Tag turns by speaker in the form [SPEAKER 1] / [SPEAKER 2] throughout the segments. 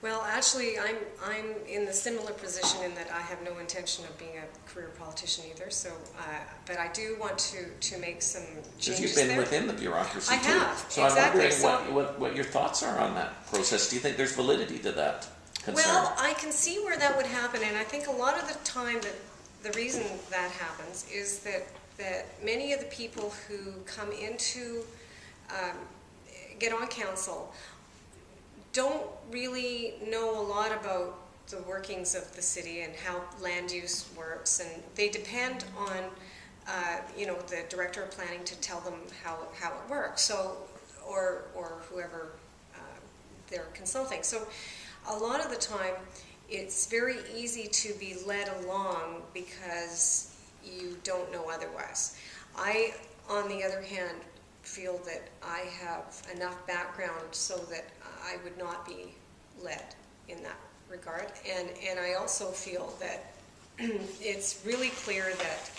[SPEAKER 1] Well, actually, I'm in the similar position in that I have no intention of being a career politician either. So, but I do want to make some changes.
[SPEAKER 2] Because you've been
[SPEAKER 1] there.
[SPEAKER 2] within the bureaucracy
[SPEAKER 1] I
[SPEAKER 2] too.
[SPEAKER 1] have,
[SPEAKER 2] So
[SPEAKER 1] exactly.
[SPEAKER 2] I'm wondering what your thoughts are on that process. Do you think there's validity to that concern?
[SPEAKER 1] Well, I can see where that would happen, and I think a lot of the time that the reason that happens is that many of the people who come into get on council don't really know a lot about the workings of the city and how land use works, and they depend on the director of planning to tell them how it works. So, or whoever they're consulting. So, a lot of the time, it's very easy to be led along because you don't know otherwise. I, on the other hand, feel that I have enough background so that I would not be led in that regard. And I also feel that it's really clear that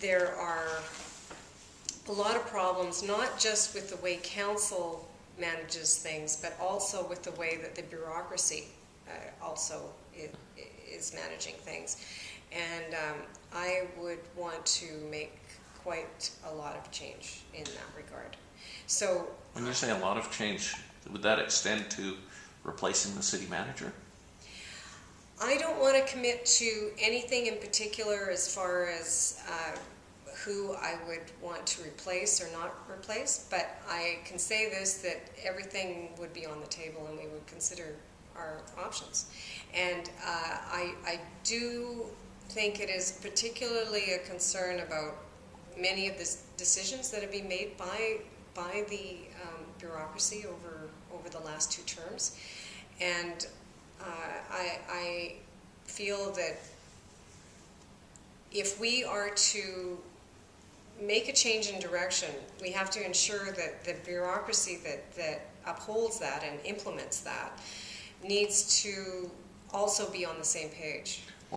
[SPEAKER 1] there are a lot of problems, not just with the way council manages things, but also with the way that the bureaucracy also is managing things. And I would want to make quite a lot of change in that regard. So,
[SPEAKER 2] when you say a lot of change, would that extend to replacing the city manager?
[SPEAKER 1] I don't want to commit to anything in particular as far as who I would want to replace or not replace, but I can say this, that everything would be on the table and we would consider our options. And I do think it is particularly a concern about many of the decisions that have been made by the bureaucracy over the last 2 terms. And I feel that if we are to make a change in direction, we have to ensure that the bureaucracy that upholds that and implements that needs to also be on the same page.